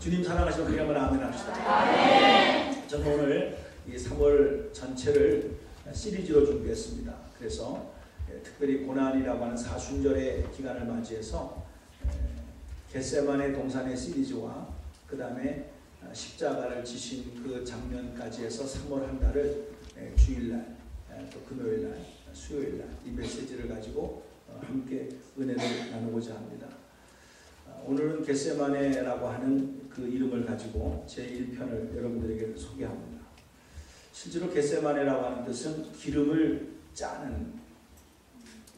주님 사랑하시면 우리 한번 아멘 합시다. 아멘. 저는 오늘 이 3월 전체를 시리즈로 준비했습니다. 그래서 특별히 고난이라고 하는 사순절의 기간을 맞이해서 겟세마네 동산의 시리즈와 그 다음에 십자가를 지신 그 장면까지 해서 3월 한 달을 주일날, 또 금요일날, 수요일날 이 메시지를 가지고 함께 은혜를 나누고자 합니다. 오늘은 겟세마네라고 하는 그 이름을 가지고 제1편을 여러분들에게 소개합니다. 실제로 겟세마네라고 하는 뜻은 기름을 짜는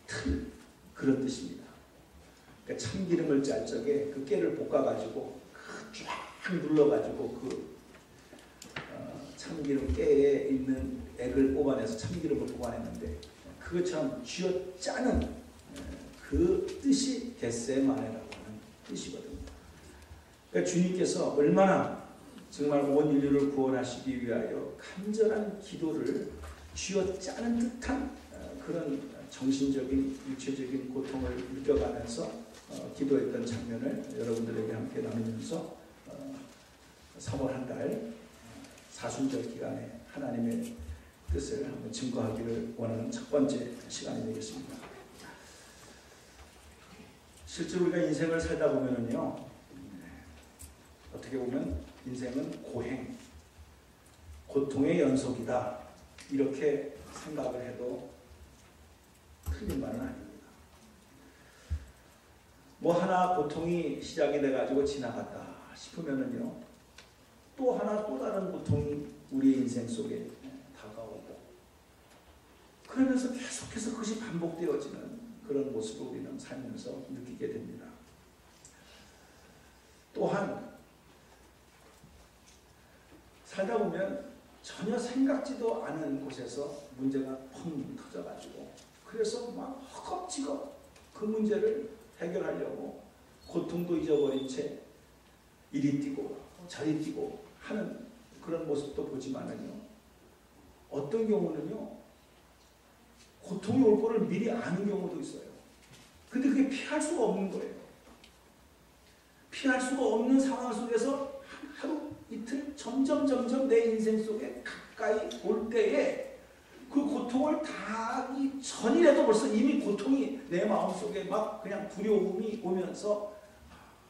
틀, 그런 뜻입니다. 그러니까 참기름을 짤 적에 그 깨를 볶아가지고 쫙 눌러가지고 그 참기름 깨에 있는 액을 뽑아내서 참기름을 뽑아냈는데 그것처럼 쥐어짜는 그 뜻이 겟세마네라고 하는 뜻이거든요. 그러니까 주님께서 얼마나 정말 온 인류를 구원하시기 위하여 간절한 기도를 쥐어짜는 듯한 그런 정신적인 육체적인 고통을 느껴가면서 기도했던 장면을 여러분들에게 함께 나누면서 3월 한 달 사순절 기간에 하나님의 뜻을 한번 증거하기를 원하는 첫 번째 시간이 되겠습니다. 실제로 우리가 인생을 살다 보면은요, 어떻게 보면 인생은 고행, 고통의 연속이다 이렇게 생각을 해도 틀린 말은 아닙니다. 뭐 하나 고통이 시작이 돼가지고 지나갔다 싶으면은요, 또 하나 또 다른 고통이 우리의 인생 속에 다가오고 그러면서 계속해서 그것이 반복되어지는 그런 모습을 우리는 살면서 느끼게 됩니다. 또한 살다 보면 전혀 생각지도 않은 곳에서 문제가 펑 터져가지고 그래서 막 허겁지겁 그 문제를 해결하려고 고통도 잊어버린 채 이리 뛰고 저리 뛰고 하는 그런 모습도 보지만은요, 어떤 경우는요 고통이 올 거를 미리 아는 경우도 있어요. 근데 그게 피할 수가 없는 거예요. 피할 수가 없는 상황 속에서 하루 이틀 점점 내 인생 속에 가까이 올 때에 그 고통을 당하기 전이라도 벌써 이미 고통이 내 마음속에 막 그냥 두려움이 오면서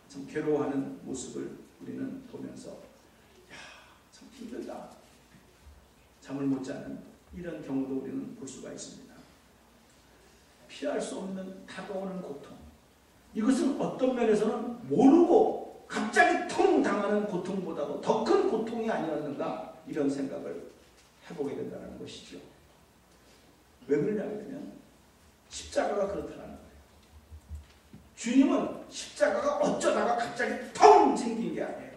참 괴로워하는 모습을 우리는 보면서 야, 참 힘들다. 잠을 못 자는 이런 경우도 우리는 볼 수가 있습니다. 피할 수 없는 다가오는 고통. 이것은 어떤 면에서는 모르고 갑자기 통 당하는 고통보다도 더 큰 고통이 아니었는가 이런 생각을 해보게 된다는 것이죠. 왜 그러냐 하면 십자가가 그렇다는 거예요. 주님은 십자가가 어쩌다가 갑자기 텅 생긴 게 아니에요.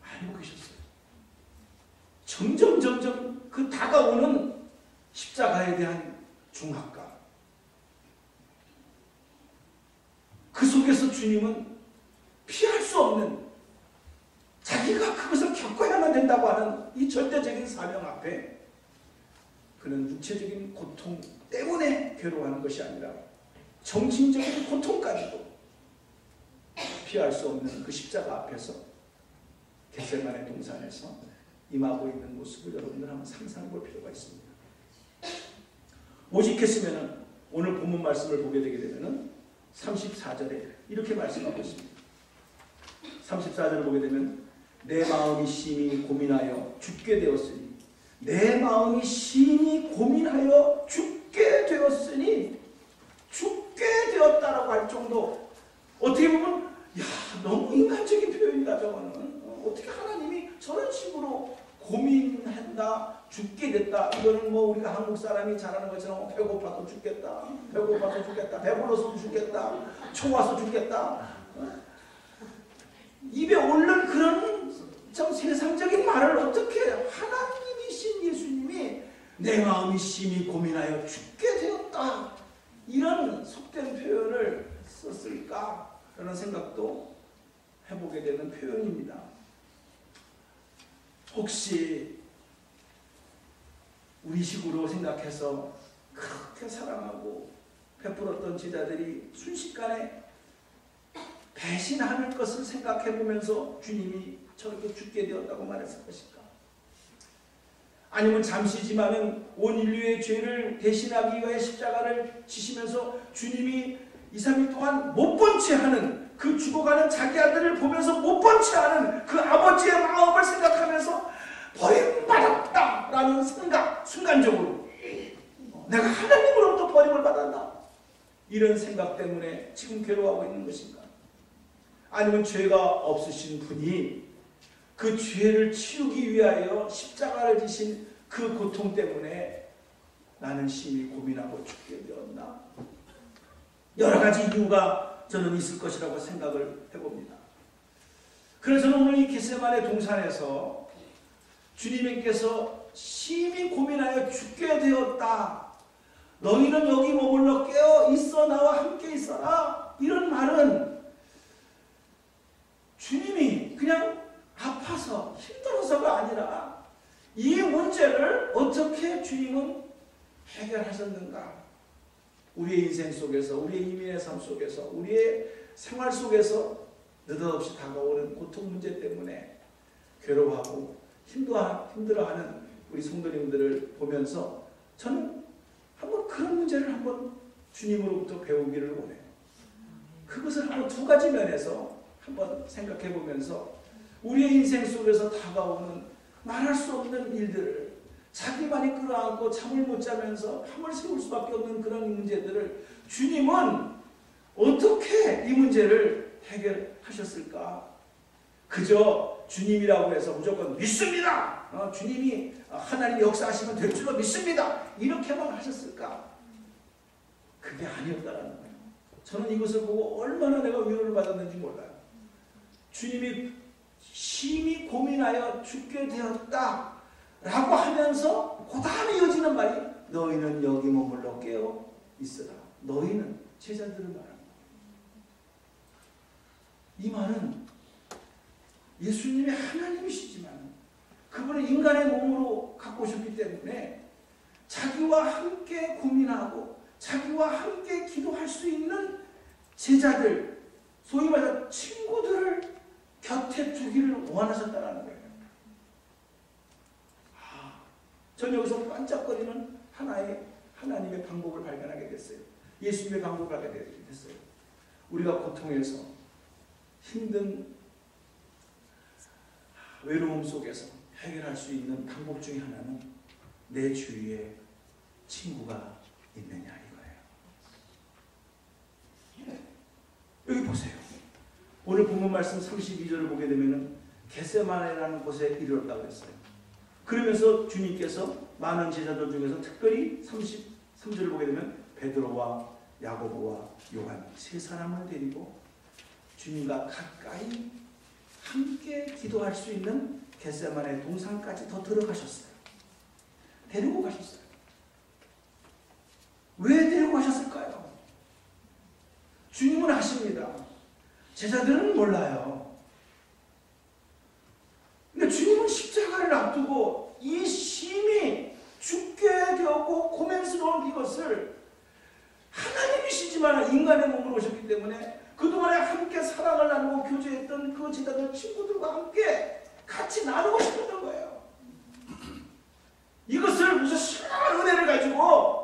알고 계셨어요. 점점 그 다가오는 십자가에 대한 중압감, 그 속에서 주님은 피할 수 없는 자기가 그것을 겪어야만 된다고 하는 이 절대적인 사명 앞에 그는 육체적인 고통 때문에 괴로워하는 것이 아니라 정신적인 고통까지도 피할 수 없는 그 십자가 앞에서 겟세마네 동산에서 임하고 있는 모습을 여러분들 한번 상상해 볼 필요가 있습니다. 오직했으면 오늘 본문 말씀을 보게 되게 되면 34절에 이렇게 말씀하고 있습니다. 34절을 보게 되면 내 마음이 심히 고민하여 죽게 되었으니 내 마음이 심히 고민하여 죽게 되었으니 죽게 되었다라고 할 정도, 어떻게 보면 야 너무 인간적인 표현이다. 저거는 어떻게 하나님이 저런 식으로 고민한다, 죽게 됐다. 이거는 뭐 우리가 한국 사람이 잘하는 것처럼 배고파서 죽겠다, 배고파서 죽겠다, 배불러서 죽겠다, 초와서 죽겠다, 입에 오른 그런 참 세상적인 말을 어떻게 하나님이신 예수님이 내 마음이 심히 고민하여 죽게 되었다 이런 속된 표현을 썼을까 라는 생각도 해보게 되는 표현입니다. 혹시 우리식으로 생각해서 그렇게 사랑하고 베풀었던 제자들이 순식간에 배신하는 것을 생각해 보면서 주님이 저렇게 죽게 되었다고 말했을 것인가? 아니면 잠시지만은 온 인류의 죄를 대신하기 위해 십자가를 지시면서 주님이 2, 3일 동안 못 본 채 하는 그 죽어가는 자기 아들을 보면서 못 본 채 하는 그 아버지의 마음을 생각하면서 버림받았다라는 생각, 순간적으로 내가 하나님으로부터 버림을 받았다, 이런 생각 때문에 지금 괴로워하고 있는 것인가? 아니면 죄가 없으신 분이 그 죄를 치우기 위하여 십자가를 지신 그 고통 때문에 나는 심히 고민하고 죽게 되었나? 여러 가지 이유가 저는 있을 것이라고 생각을 해봅니다. 그래서 오늘 이 겟세마네 동산에서 주님께서 심히 고민하여 죽게 되었다, 너희는 여기 머물러 깨어 있어 나와 함께 있어라, 이런 말은 주님이 그냥 아파서 힘들어서가 아니라 이 문제를 어떻게 주님은 해결하셨는가? 우리의 인생 속에서, 우리의 이민의 삶 속에서, 우리의 생활 속에서 느닷없이 다가오는 고통 문제 때문에 괴로워하고 힘들어하는 우리 성도님들을 보면서 저는 한번 그런 문제를 한번 주님으로부터 배우기를 원해요. 그것을 한번 두 가지 면에서 한번 생각해 보면서 우리의 인생 속에서 다가오는 말할 수 없는 일들을 자기만이 끌어안고 잠을 못 자면서 밤을 새울 수밖에 없는 그런 문제들을 주님은 어떻게 이 문제를 해결하셨을까? 그저 주님이라고 해서 무조건 믿습니다, 주님이 하나님 역사하시면 될 줄로 믿습니다, 이렇게만 하셨을까? 그게 아니었다라는 거예요. 저는 이것을 보고 얼마나 내가 위로를 받았는지 몰라요. 주님이 심히 고민하여 죽게 되었다 라고 하면서 그 다음에 이어지는 말이 너희는 여기 머물러 깨어 있으라. 너희는 제자들을 말합니다. 이 말은 예수님이 하나님이시지만 그분은 인간의 몸으로 갖고 오셨기 때문에 자기와 함께 고민하고 자기와 함께 기도할 수 있는 제자들, 소위 말해서 친구들을 곁에 두기를 원하셨다는 거예요. 전 여기서 반짝거리는 하나의 하나님의 방법을 발견하게 됐어요. 예수님의 방법을 알게 됐어요. 우리가 고통에서 힘든 외로움 속에서 해결할 수 있는 방법 중에 하나는 내 주위에 친구가 있느냐 이거예요. 여기 보세요. 오늘 본문 말씀 32절을 보게 되면 겟세마네라는 곳에 이르렀다고 했어요. 그러면서 주님께서 많은 제자들 중에서 특별히 33절을 보게 되면 베드로와 야고보와 요한 세 사람을 데리고 주님과 가까이 함께 기도할 수 있는 겟세마네 동산까지 더 들어가셨어요. 데리고 가셨어요. 왜 데리고 가셨을까요? 주님은 아십니다. 제자들은 몰라요. 근데 주님은 십자가를 앞두고 이 심히 죽게 되었고 고맨스러운 이것을 하나님이시지만 인간의 몸으로 오셨기 때문에 그동안에 함께 사랑을 나누고 교제했던 그 제자들 친구들과 함께 같이 나누고 싶었던 거예요. 이것을 무슨 신령한 은혜를 가지고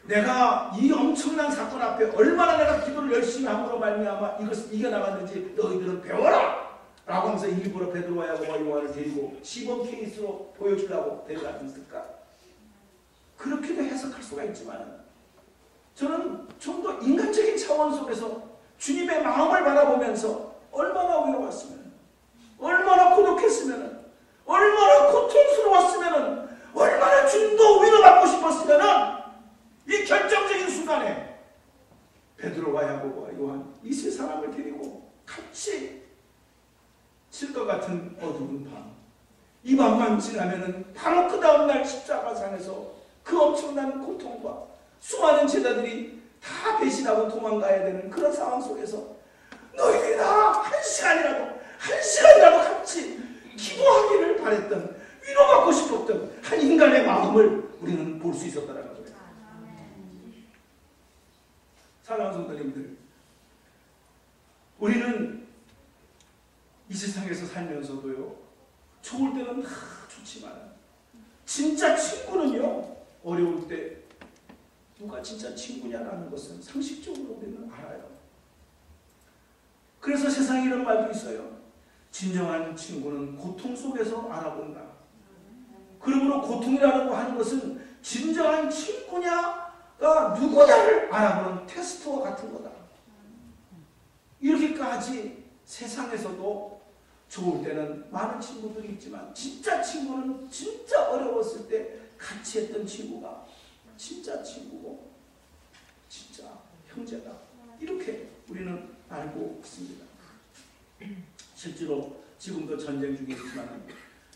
내가 이 엄청난 사건 앞에 얼마나 내가 기도를 열심히 함으로 말미암아 이것을 이겨나갔는지 너희들은 배워라! 라고 하면서 일부러 베드로와 야고보와 요한을 데리고 시범 케이스로 보여주려고 데려갔을까? 그렇게도 해석할 수가 있지만 저는 좀 더 인간적인 차원 속에서 주님의 마음을 바라보면서 얼마나 외로웠으면, 얼마나 고독했으면, 얼마나 고통스러웠으면, 얼마나 주님도 위로받고 싶었으면 이 결정적인 순간에 베드로와 야고보와 요한 이 세 사람을 데리고 같이 칠 것 같은 어두운 밤, 이 밤만 지나면은 바로 그 다음날 십자가상에서 그 엄청난 고통과 수많은 제자들이 다 배신하고 도망가야 되는 그런 상황 속에서 너희들이 다 한 시간이라도 같이 기도하기를 바랬던, 위로받고 싶었던 한 인간의 마음을 우리는 볼 수 있었다는 거예요. 사랑하는 성도님들, 우리는 이 세상에서 살면서도요, 좋을 때는 좋지만 진짜 친구는요, 어려울 때 누가 진짜 친구냐라는 것은 상식적으로 우리는 알아요. 그래서 세상에 이런 말도 있어요. 진정한 친구는 고통 속에서 알아본다. 그러므로 고통이라는 거 하는 것은 진정한 친구냐가 누구냐를 알아보는 테스트와 같은 거다. 이렇게까지 세상에서도 좋을 때는 많은 친구들이 있지만 진짜 친구는 진짜 어려웠을 때 같이 했던 친구가 진짜 친구고 진짜 형제다. 이렇게 우리는 알고 있습니다. 실제로 지금도 전쟁 중에 있지만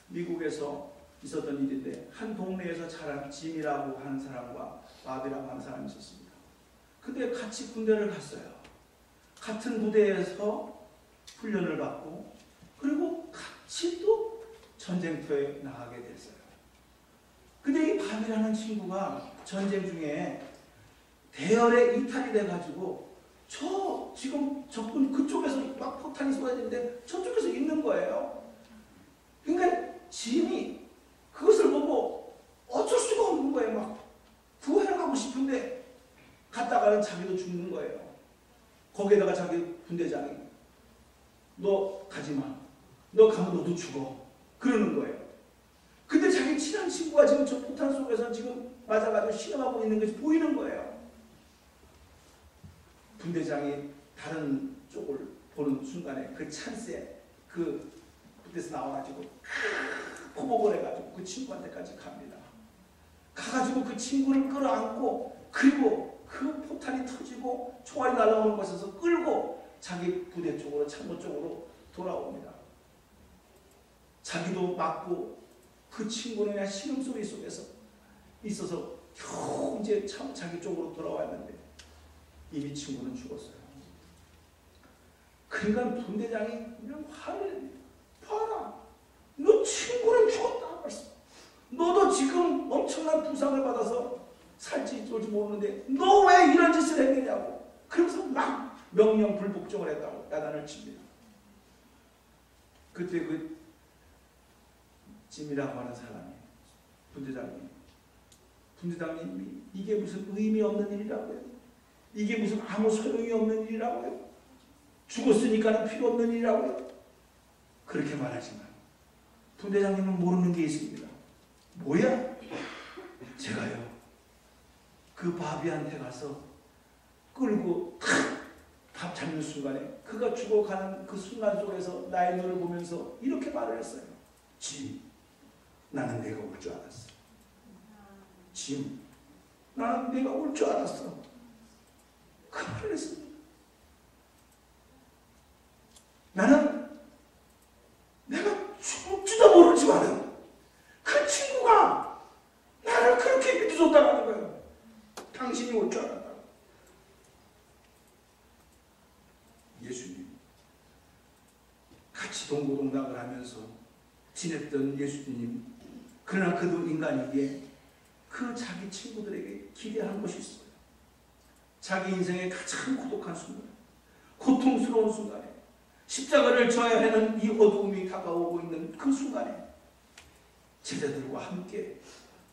미국에서 있었던 일인데 한 동네에서 자란 짐이라고 하는 사람과 바비라고 하는 사람이 있었습니다. 근데 같이 군대를 갔어요. 같은 부대에서 훈련을 받고 그리고 같이 또 전쟁터에 나가게 됐어요. 근데 이 바비라는 친구가 전쟁 중에 대열에 이탈이 돼가지고 지금 적군 그쪽에서 막 포탄이 쏟아지는데 저쪽에서 있는 거예요. 그러니까 짐이 그것을 보고 어쩔 수가 없는 거예요. 막 구해러 가고 싶은데 갔다가는 자기도 죽는 거예요. 거기에다가 자기 분대장이 너 가지마. 너 가면 너도 죽어. 그러는 거예요. 근데 자기 친한 친구가 지금 저 포탄 속에서 지금 맞아가지고 신음하고 있는 것이 보이는 거예요. 분대장이 다른 쪽을 보는 순간에 그 찬스에 그 부대에서 나와가지고 포복을 해가지고 그 친구한테까지 갑니다. 가가지고 그 친구를 끌어안고 그리고 그 포탄이 터지고 총알이 날아오는 곳에서 끌고 자기 부대 쪽으로 참모 쪽으로 돌아옵니다. 자기도 맞고 그 친구는 그냥 신음소리 속에서 있어서 겨우 이제 참 자기 쪽으로 돌아왔는데 이미 친구는 죽었어요. 그러니까 분대장이 그냥 화를 봐라. 너 친구는 죽었다. 말씀. 너도 지금 엄청난 부상을 받아서 살지 쫄지 모르는데 너 왜 이런 짓을 했느냐고. 그러면서 막 명령 불복종을 했다고 야단을 칩니다. 그때 그 짐이라고 하는 사람이 분대장님이 이게 무슨 의미 없는 일이라고요? 이게 무슨 아무 소용이 없는 일이라고요? 죽었으니까는 필요 없는 일이라고요? 그렇게 말하지만 분대장님은 모르는 게 있습니다. 뭐야? 제가요 그 바비한테 가서 끌고 밥 잡는 순간에 그가 죽어가는 그 순간 속에서 나의 눈을 보면서 이렇게 말을 했어요. 짐, 나는 내가 올 줄 알았어. 짐, 나는 내가 올 줄 알았어. 그 말을 했습니다. 나는 내가 죽을지도 모르지만 그 친구가 나를 그렇게 믿어줬다는 거예요. 당신이 올 줄 알았다고. 예수님 같이 동고동락을 하면서 지냈던 예수님, 그러나 그도 인간이기에 그 자기 친구들에게 기대한 것이 있어요. 자기 인생의 가장 고독한 순간, 고통스러운 순간에 십자가를 져야 하는 이 어두움이 다가오고 있는 그 순간에 제자들과 함께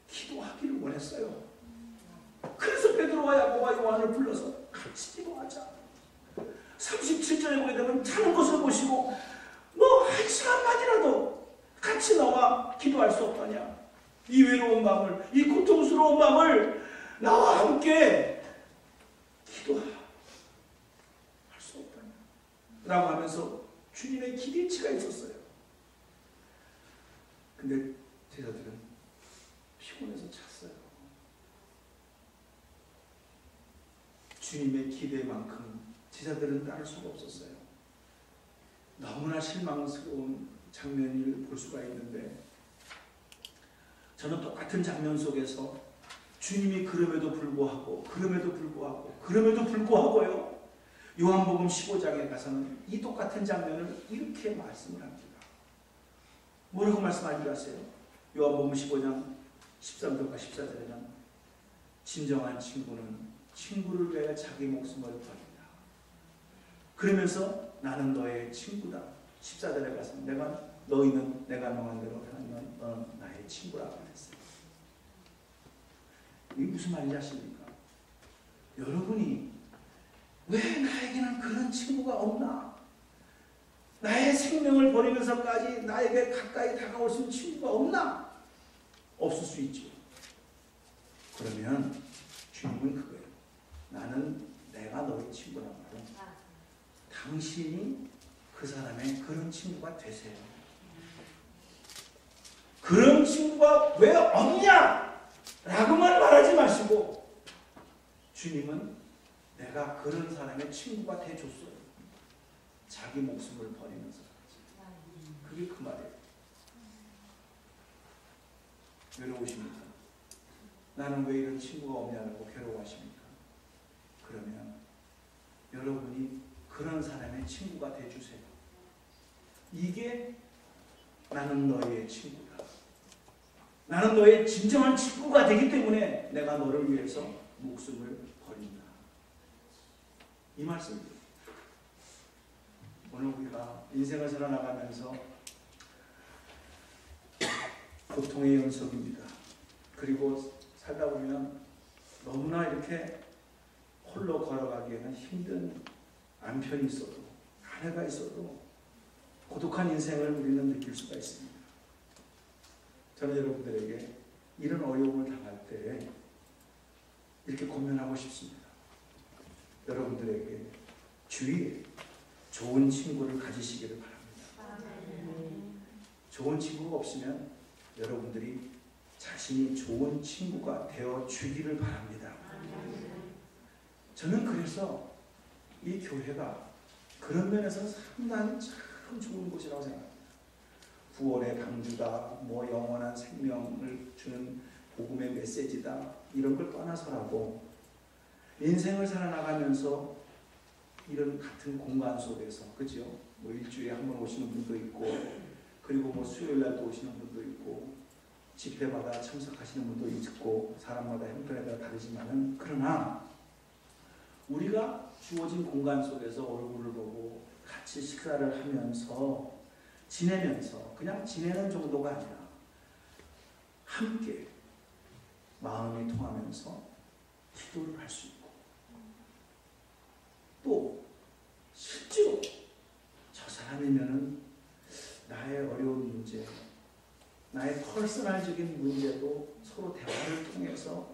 기도하기를 원했어요. 그래서 베드로와 야고보와 요한을 불러서 같이 기도하자. 37절에 보게 되면 자는 것을 보시고 너 1시간만이라도 같이 나와 기도할 수 없더냐. 이 외로운 마음을, 이 고통스러운 마음을 나와 함께 기도할 수 없더냐 라고 하면서 주님의 기대치가 있었어요. 근데 제자들은 피곤해서 잤어요. 주님의 기대만큼 제자들은 따를 수가 없었어요. 너무나 실망스러운 장면을 볼 수가 있는데 저는 똑같은 장면 속에서 주님이 그럼에도 불구하고요. 요한복음 15장에 가서는 이 똑같은 장면을 이렇게 말씀을 합니다. 뭐라고 말씀하는지 아세요? 요한복음 15장 13절과 14절에는 진정한 친구는 친구를 위해 자기 목숨을 버린다. 그러면서 나는 너의 친구다. 14절에 가서 너희는 내가 명한 대로 행하면 너는 나의 친구라고 했어요. 이게 무슨 말인지 아십니까? 여러분이 왜 나에게는 그런 친구가 없나? 나의 생명을 버리면서까지 나에게 가까이 다가올 수 있는 친구가 없나? 없을 수 있죠. 그러면 주님은 그거예요. 나는 내가 너의 친구란 말은 당신이 그 사람의 그런 친구가 되세요. 그런 친구가 왜 없냐? 라고만 말하지 마시고 주님은 내가 그런 사람의 친구가 돼줬어요. 자기 목숨을 버리면서. 그게 그 말이에요. 외로우십니까? 나는 왜 이런 친구가 없냐고 괴로워하십니까? 그러면 여러분이 그런 사람의 친구가 돼주세요. 이게 나는 너의 친구다. 나는 너의 진정한 친구가 되기 때문에 내가 너를 위해서 목숨을 버린다. 이 말씀입니다. 오늘 우리가 인생을 살아나가면서 고통의 연속입니다. 그리고 살다 보면 너무나 이렇게 홀로 걸어가기에는 힘든 남편이 있어도 아내가 있어도 고독한 인생을 우리는 느낄 수가 있습니다. 저는 여러분들에게 이런 어려움을 당할 때 이렇게 고민하고 싶습니다. 여러분들에게 주위에 좋은 친구를 가지시기를 바랍니다. 좋은 친구가 없으면 여러분들이 자신이 좋은 친구가 되어 주기를 바랍니다. 저는 그래서 이 교회가 그런 면에서 상당히 참 좋은 곳이라고 생각합니다. 구원의 방주다, 뭐 영원한 생명을 주는 복음의 메시지다, 이런 걸 떠나서라고 인생을 살아나가면서 이런 같은 공간 속에서, 그죠? 뭐 일주일에 한 번 오시는 분도 있고, 그리고 뭐 수요일 날도 오시는 분도 있고, 집회마다 참석하시는 분도 있고, 사람마다 형편에 따라 다르지만은, 그러나 우리가 주어진 공간 속에서 얼굴을 보고 같이 식사를 하면서 지내면서 그냥 지내는 정도가 아니라 함께 마음이 통하면서 기도를 할 수 있고, 또 실제로 저 사람이면은 나의 어려운 문제, 나의 퍼스널적인 문제도 서로 대화를 통해서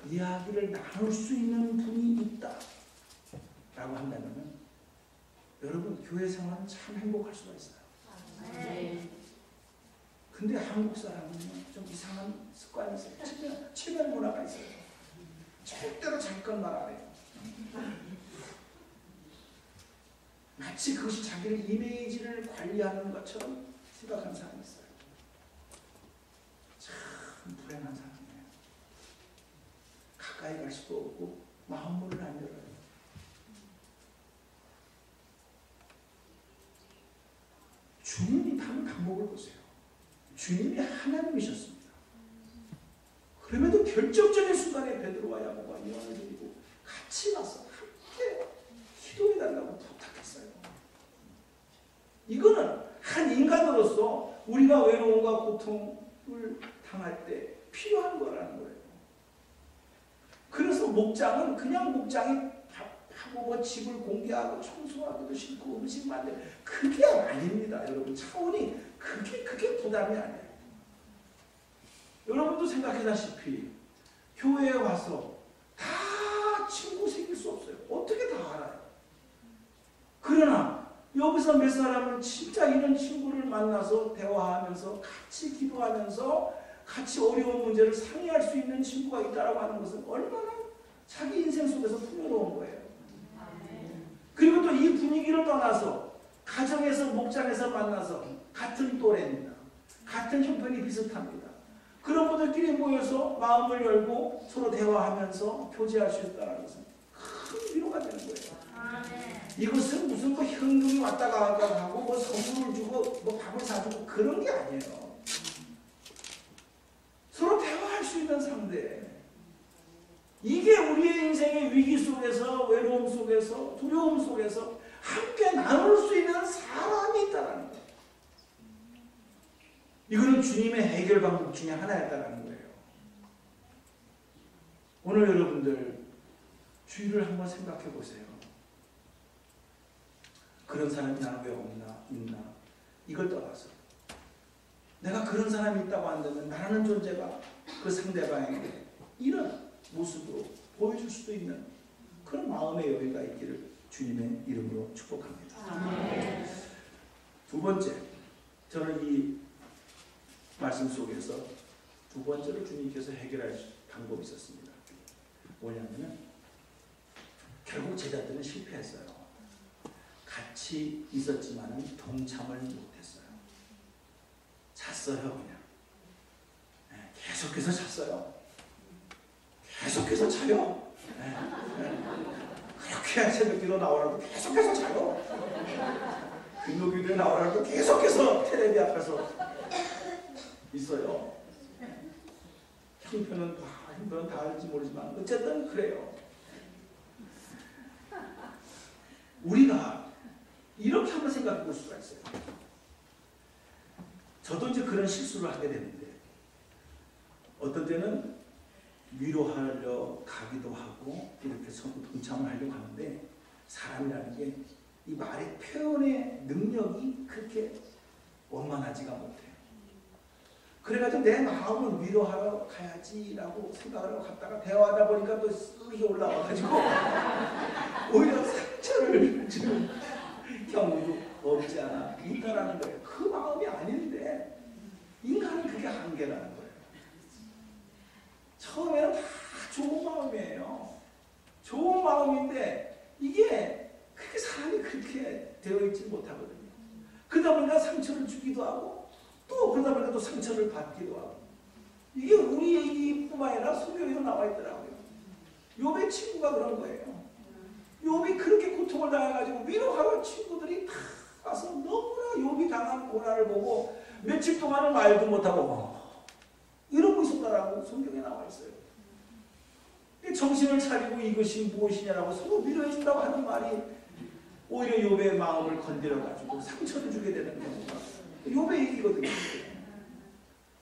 이야기를 나눌 수 있는 분이 있다 라고 한다면 여러분 교회 생활은 참 행복할 수가 있어요. 근데 한국 사람은 좀 이상한 습관이 있어요. 체면 문화가 있어요. 절대로 자기 것만 안 해요. 마치 그것이 자기의 이미지를 관리하는 것처럼 생각하는 사람이 있어요. 참 불행한 사람이에요. 가까이 갈 수도 없고 마음문을 안 열어요. 주님이 다른 방법을 보세요. 주님이 하나님이셨습니다. 그럼에도 결정적인 순간에 베드로와 야고보와 요한을 데리고 같이 와서 함께 기도해달라고 부탁했어요. 이거는 한 인간으로서 우리가 외로움과 고통을 당할 때 필요한 거라는 거예요. 그래서 목장은 그냥 목장이 밥하고 뭐 집을 공개하고 청소하기도 싫고 음식 만들고 그게 아닙니다. 여러분 차원이 그게 부담이 아니에요. 여러분도 생각하다시피 교회에 와서 다 친구 생길 수 없어요. 어떻게 다 알아요? 그러나 여기서 몇 사람은 진짜 이런 친구를 만나서 대화하면서 같이 기도하면서 같이 어려운 문제를 상의할 수 있는 친구가 있다라고 하는 것은 얼마나 자기 인생 속에서 풍요로운 거예요. 그리고 또 이 분위기를 떠나서 가정에서 목장에서 만나서 같은 또래입니다. 같은 형편이 비슷합니다. 그런 분들끼리 모여서 마음을 열고 서로 대화하면서 교제할 수 있다는 것은 큰 위로가 되는 거예요. 이것은 무슨 뭐 현금이 왔다 갔다 하고 뭐 선물을 주고 뭐 밥을 사주고 그런 게 아니에요. 서로 대화할 수 있는 상대. 이게 우리의 인생의 위기 속에서 외로움 속에서 두려움 속에서 함께 나눌 수 있는 사람이 있다는 거예요. 이거는 주님의 해결 방법 중에 하나였다는 거예요. 오늘 여러분들 주위를 한번 생각해 보세요. 그런 사람이 나는 왜 없나, 있나, 이걸 떠나서 내가 그런 사람이 있다고 한다면 나라는 존재가 그 상대방에게 이런 모습으로 보여줄 수도 있는 그런 마음의 여유가 있기를 주님의 이름으로 축복합니다. 아멘. 두 번째, 저는 이 말씀 속에서 두 번째로 주님께서 해결할 방법이 있었습니다. 뭐냐면 결국 제자들은 실패했어요. 같이 있었지만 동참을 못했어요. 잤어요 그냥. 계속해서 잤어요. 계속해서 자요. 그렇게 새벽기도 나오라고 계속해서 자요. 금요기도에 나오라고 계속해서 텔레비 앞에서 있어요. 형편은 다 알지 모르지만 어쨌든 그래요. 우리가 이렇게 한번 생각해 볼 수가 있어요. 저도 이제 그런 실수를 하게 되는데 어떤 때는 위로하려 가기도 하고 이렇게 전부 동참을 하려고 하는데 사람이라는 게 이 말의 표현의 능력이 그렇게 원만하지가 못해요. 그래가지고 내 마음을 위로하러 가야지라고 생각을 갔다가 대화하다 보니까 또 쓱이 올라와가지고 오히려 상처를 주는 경우도 없지 않아 있다라는 거예요. 그 마음이 아닌데 인간은 그게 한계라는 거예요. 처음에는 다 좋은 마음이에요. 좋은 마음인데 이게 그렇게 사람이 그렇게 되어 있지 못하거든요. 그러다 보니까 상처를 주기도 하고 또 그러다 보니까 또 상처를 받기도 하고 이게 우리 얘기뿐만 아니라 성경에도 나와 있더라고요. 욥의 친구가 그런 거예요. 욥이 그렇게 고통을 당해가지고 위로하는 친구들이 다 와서 너무나 욥이 당한 고난을 보고 며칠 동안은 말도 못하고 이러고 있었다라고 성경에 나와 있어요. 정신을 차리고 이것이 무엇이냐라고 서로 위로해준다고 하는 말이 오히려 욥의 마음을 건드려가지고 상처를 주게 되는 경우가 욥의 얘기거든요.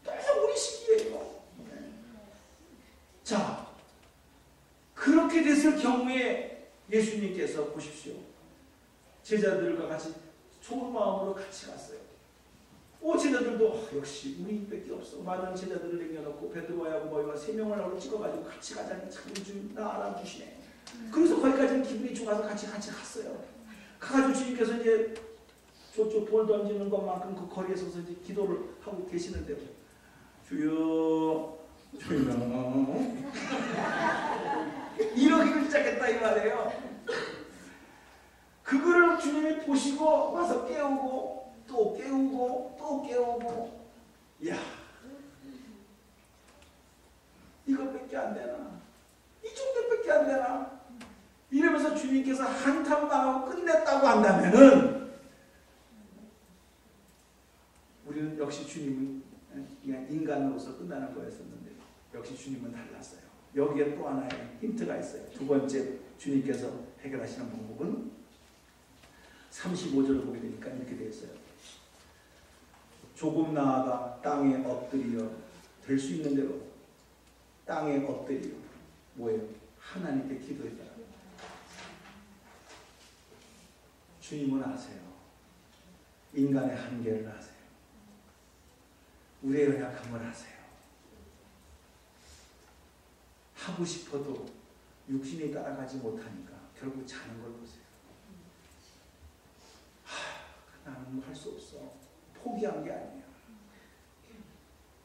너무 우리 시기예요. 자, 그렇게 됐을 경우에 예수님께서 보십시오. 제자들과 같이 좋은 마음으로 같이 갔어요. 제자들도 역시 우리밖에 없어. 많은 제자들을 남겨놓고 베드로와 야고보와 3명을 하고 찍어가지고 같이 가자니 참 주님 나 알아주시네. 그래서 거기까지는 기분이 좋아서 같이 갔어요. 가가지고 주님께서 이제 저쪽 돌 던지는 것만큼 그 거리에 서서 이제 기도를 하고 계시는데 주여 주여 이러기를 시작했다 이 말이에요. 그거를 주님이 보시고 와서 깨우고 또 깨우고 또 깨우고 야 이것밖에 안 되나? 이 정도밖에 안 되나? 이러면서 주님께서 한탄하고 끝냈다고 한다면은 우리는 역시 주님은 그냥 인간으로서 끝나는 거였었는데 역시 주님은 달랐어요. 여기에 또 하나의 힌트가 있어요. 두 번째 주님께서 해결하시는 방법은 35절을 보게 되니까 이렇게 되어 있어요. 조금 나아가 땅에 엎드려 될 수 있는 대로 땅에 엎드려 뭐예요? 하나님께 기도했다. 주님은 아세요. 인간의 한계를 아세요. 우리의 연약함을 아세요. 하고 싶어도 육신이 따라가지 못하니까 결국 자는 걸 보세요. 나는 할 수 없어. 포기한 게 아니에요.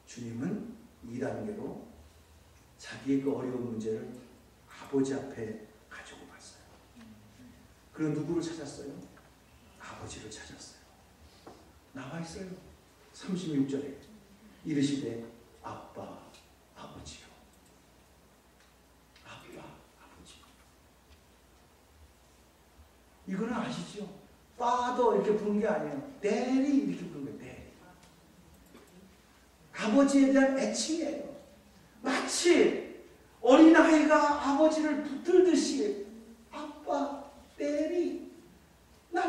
주님은 2단계로 자기의 그 어려운 문제를 아버지 앞에 가지고 갔어요. 그럼 누구를 찾았어요? 아버지를 찾았어요. 나와 있어요. 36절에 이르시되 아빠, 아버지요. 아빠, 아버지. 이거는 아시죠? Father 이렇게 부르는 게 아니에요. Daddy 이렇게 부르는 거예요. Daddy. 아버지에 대한 애칭이에요. 마치 어린아이가 아버지를 붙들듯이 아빠, Daddy 나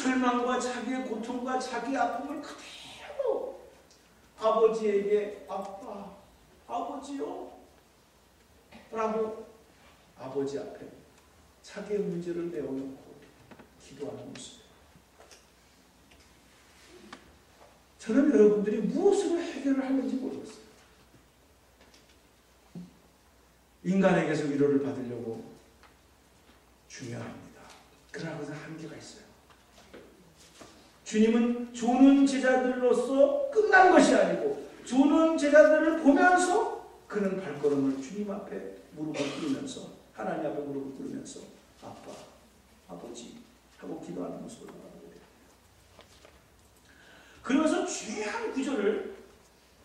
절망과 자기의 고통과 자기의 아픔을 그대로 아버지에게 아빠, 아버지요 라고 아버지 앞에 자기의 문제를 내어놓고 기도하는 모습. 저는 여러분들이 무엇으로 해결을 하는지 모르겠어요. 인간에게서 위로를 받으려고 중요합니다. 그러나 그것은 한계가 있어요. 주님은 조는 제자들로서 끝난 것이 아니고 조는 제자들을 보면서 그는 발걸음을 주님 앞에 무릎을 꿇으면서 하나님 앞에 무릎을 꿇으면서 아빠, 아버지 하고 기도하는 모습을 바라보게 됩니다. 그러면서 중요한 구절을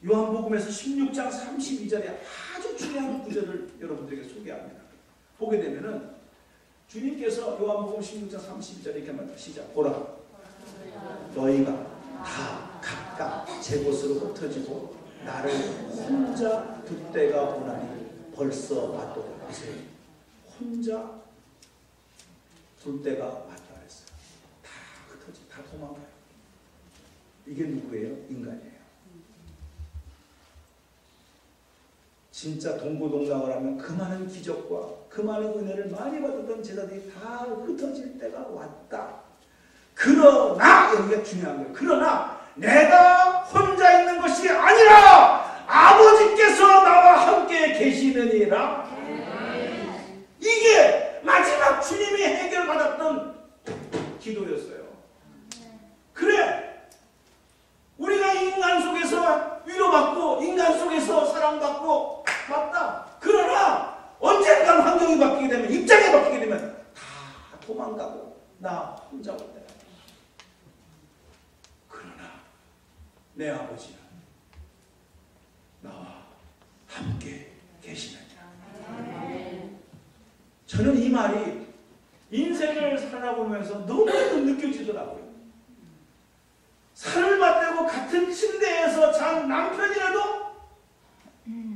요한복음에서 16장 32절에 아주 중요한 구절을 여러분들에게 소개합니다. 보게 되면은 주님께서 요한복음 16장 32절에 이렇게 말합니다. 시작. 보라, 너희가 다 각각 제 곳으로 흩어지고 나를 혼자 둘 때가 오나니 벌써 왔도다. 혼자 둘 때가 왔다 했어요. 다 흩어지, 다 도망가요. 이게 누구예요? 인간이에요. 진짜 동고동락을 하면 그 많은 기적과 그 많은 은혜를 많이 받았던 제자들이 다 흩어질 때가 왔다. 그러나 여기가 중요한 거예요. 그러나 내가 혼자 있는 것이 아니라 아버지께서 나와 함께 계시느니라. 이게 마지막 주님이 해결받았던 기도였어요. 그래, 우리가 인간 속에서 위로받고 인간 속에서 사랑받고 맞다. 그러나 언젠간 환경이 바뀌게 되면, 입장이 바뀌게 되면 다 도망가고 나 혼자 올 때가. 그러나 내 아버지는 나와 함께 계시느니라. 저는 이 말이 인생을 살아보면서 너무나도 느껴지더라고요. 살을 맞대고 같은 침대에서 잔 남편이라도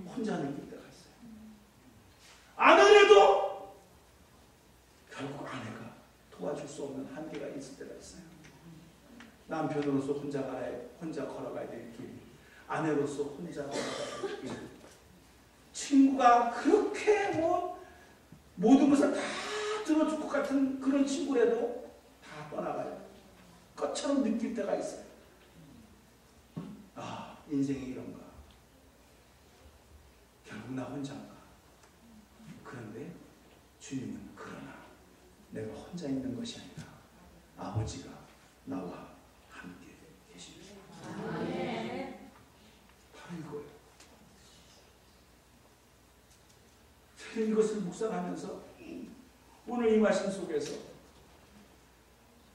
혼자 느낄 때가 있어요. 아내라도 결국 아내가 도와줄 수 없는 한계가 있을 때가 있어요. 남편으로서 혼자 걸어가야 될 길, 아내로서 혼자 걸어가야 될 길, 친구가 그렇게 모든 것을 다 들어줄 것 같은 그런 친구라도 다 떠나가요. 것처럼 느낄 때가 있어요. 아, 인생이 이런가. 결국 나 혼자인가. 그런데 주님은 그러나 내가 혼자 있는 것이 아니라 아버지가 나와 함께 계십니다. 바로 이거예요. 저는 이것을 묵상하면서 오늘 이 말씀 속에서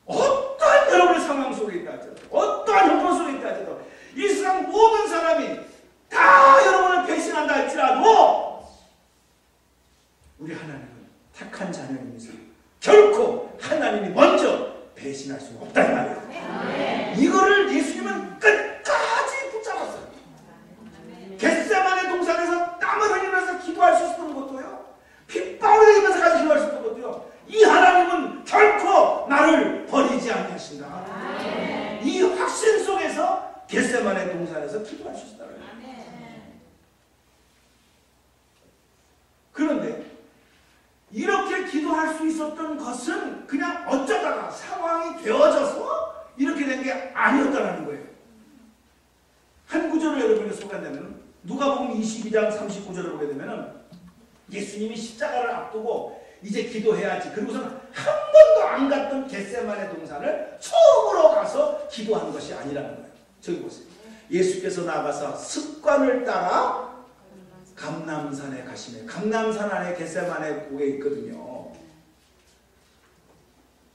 어떠한 여러분의 상황 속에 있다 하더라도, 어떠한 형편 속에 있다 하더라도, 이 세상 모든 사람이 다 여러분을 배신한다 할지라도 우리 하나님은 택한 자녀입니다. 결코 하나님이 먼저 배신할 수 없다 이 말이에요. 이거를 예수님은 끝까지 붙잡았어요. 겟세마네 동산에서 땀을 흘리면서 기도할 수 있었던 것도요, 핏방울을 흘리면서까지 기도할 수 있었던 것도요, 이 하나님은 결코 나를 버리지 아니하신다. 이 확신 속에서 겟세마네 동산에서 기도할 수 있었다는 거예요. 그런데 이렇게 기도할 수 있었던 것은 그냥 어쩌다가 상황이 되어져서 이렇게 된 게 아니었다는 거예요. 한 구절을 여러분에게 소개한다면 누가복음 22장 39절을 보게 되면 예수님이 십자가를 앞두고 이제 기도해야지. 그리고서는 한 번도 안 갔던 겟세마네 동산을 처음으로 가서 기도한 것이 아니라는 거예요. 저기 보세요. 예수께서 나가서 습관을 따라 감람산에 가시네. 감람산 안에 겟세마네 고개 있거든요.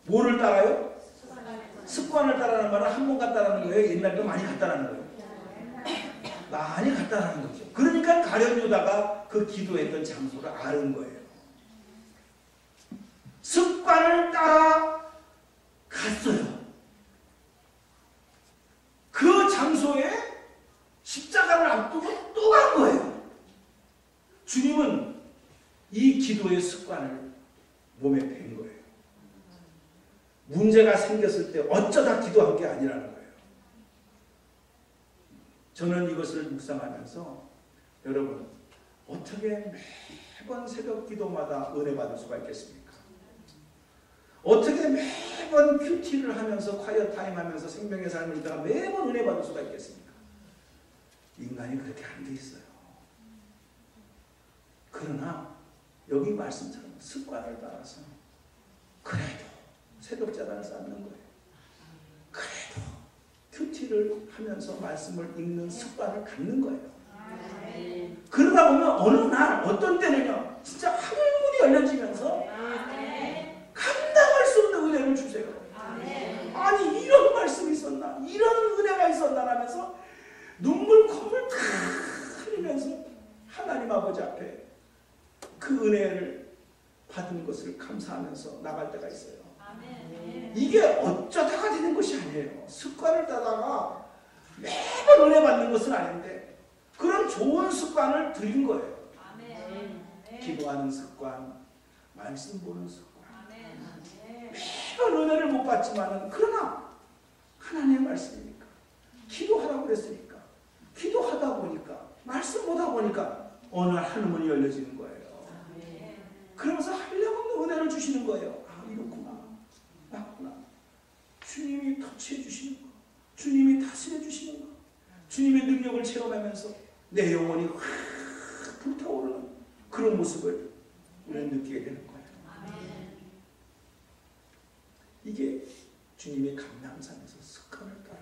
뭐를 따라요? 습관을 따라는 말은 한 번 갔다라는 거예요? 옛날에도 많이 갔다라는 거예요? 많이 갔다라는 거죠. 그러니까 가룟 유다가 그 기도했던 장소를 아는 거예요. 습관을 따라 갔어요. 그 장소에 십자가를 앞두고 또 간 거예요. 주님은 이 기도의 습관을 몸에 밴 거예요. 문제가 생겼을 때 어쩌다 기도한 게 아니라는 거예요. 저는 이것을 묵상하면서 여러분 어떻게 매번 새벽 기도마다 은혜 받을 수가 있겠습니까? 어떻게 매번 큐티를 하면서 콰이어 타임 하면서 생명의 삶을 있다가 매번 은혜 받을 수가 있겠습니까? 인간이 그렇게 안 돼 있어요. 그러나 여기 말씀처럼 습관을 따라서 그래도 새벽 자단을 쌓는 거예요. 그래도 큐티를 하면서 말씀을 읽는 습관을 갖는 거예요. 그러다 보면 어느 날 어떤 때는요 진짜 하늘문이 열려지면서 감당할 수 없는 은혜를 주세요. 아니 이런 말씀이 있었나, 이런 은혜가 있었나 하면서 눈물콧물 다 흘리면서 하나님 아버지 앞에 그 은혜를 받은 것을 감사하면서 나갈 때가 있어요. 이게 어쩌다가 되는 것이 아니에요. 습관을 따다가 매번 은혜 받는 것은 아닌데 그런 좋은 습관을 들인 거예요. 기도하는 습관, 말씀 보는 습관. 매번 은혜를 못 받지만은 그러나 하나님의 말씀이니까 기도하라고 그랬으니까 기도하다 보니까 말씀 보다 보니까 어느 날 하늘문이 열려지는 거예요. 그러면서 한량없는 은혜를 주시는 거예요. 아 이렇구나, 맞구나. 주님이 터치해 주시는 거, 주님이 다스려 주시는 거, 주님의 능력을 체험하면서 내 영혼이 확 불타오르는 그런 모습을 우리는 느끼게 되는 거예요. 이게 주님이 감람산에서 습관을 따라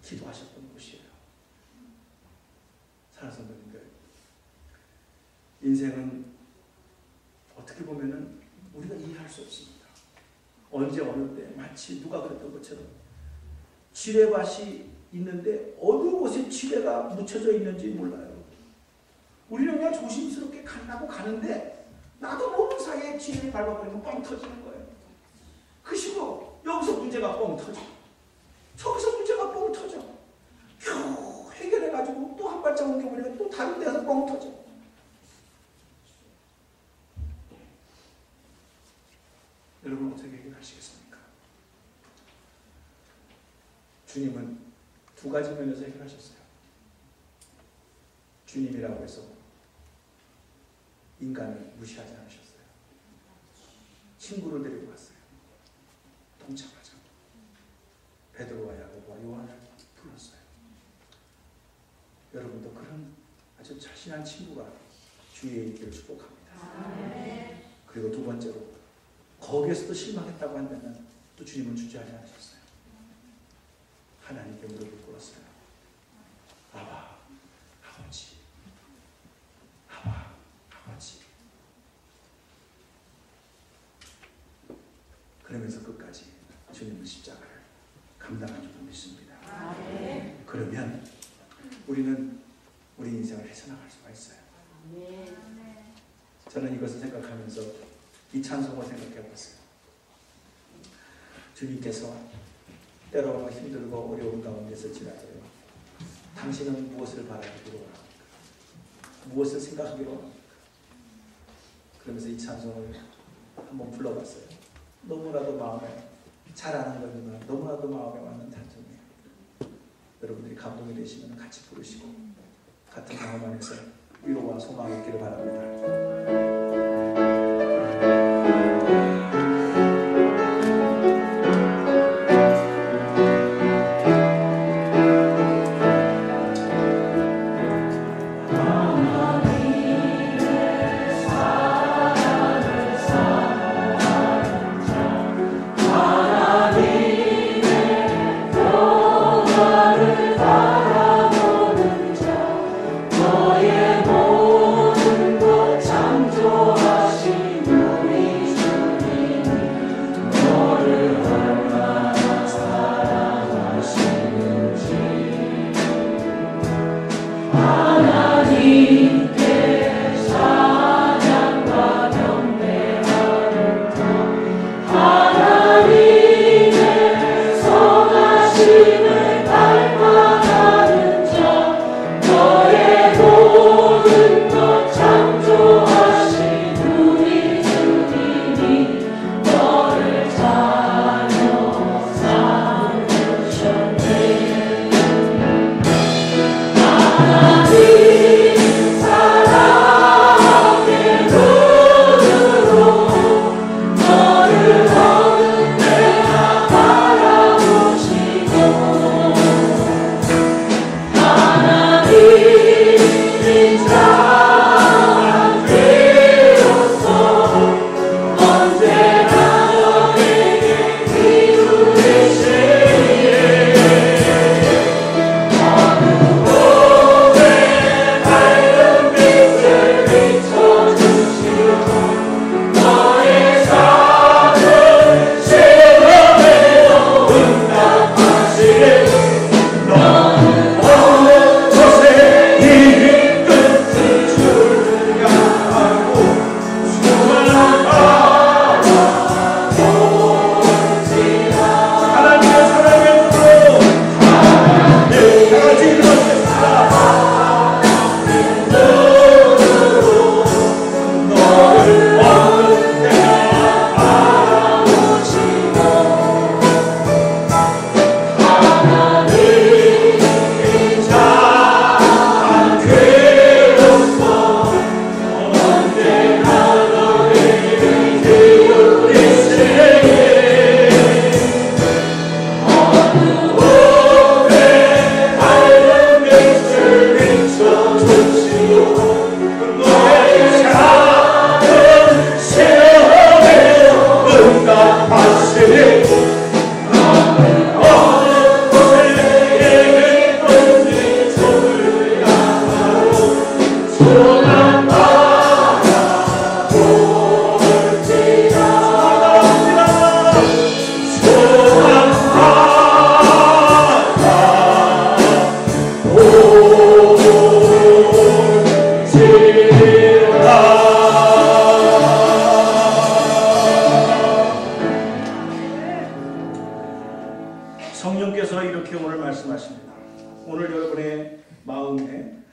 기도하셨던 곳이에요. 사랑하는 성도님들, 인생은 어떻게 보면은 우리가 이해할 수 없습니다. 언제 어느 때 마치 누가 그랬던 것처럼 지뢰밭이 있는데 어느 곳에 지뢰가 묻혀져 있는지 몰라요. 우리는 그냥 조심스럽게 가려고 가는데 나도 모르는 사이에 지뢰를 밟아버리면 뻥 터지는 거예요. 그 식으로 여기서 문제가 뻥 터져, 저기서 문제가 뻥 터져. 휴 해결해가지고 또 한 발짝 옮겨보니까 또 다른 데서 뻥 터져. 여러분 어떻게 해결하시겠습니까? 주님은 두 가지 면에서 해결하셨어요. 주님이라고 해서 인간을 무시하지 않으셨어요. 친구를 데리고 갔어요. 동참하자. 베드로와 야고보와 요한을 불렀어요. 여러분도 그런 아주 자신한 친구가 주위에 있기를 축복합니다. 그리고 두 번째로 거기에서도 실망했다고 한다면 또 주님은 주저하지 않으셨어요. 하나님께 무릎을 꿇었어요. 아바, 아버지, 아바, 아버지. 그러면서 끝까지 주님은 십자가를 감당한 줄로 믿습니다. 그러면 우리는 우리 인생을 헤쳐나갈 수가 있어요. 저는 이것을 생각하면서 이 찬송을 생각해 봤어요. 주님께서 때로는 힘들고 어려운 가운데서지라도 당신은 무엇을 바라기로 원합니까? 무엇을 생각하기로 원합니까? 그러면서 이 찬송을 한번 불러봤어요. 너무나도 마음에 잘 아는 거지만 너무나도 마음에 와닿는 찬송이에요. 여러분들이 감동이 되시면 같이 부르시고 같은 마음 안에서 위로와 소망이 있기를 바랍니다. 너의 모든 것 창조 이렇게 오늘 말씀하십니다. 오늘 여러분의 마음에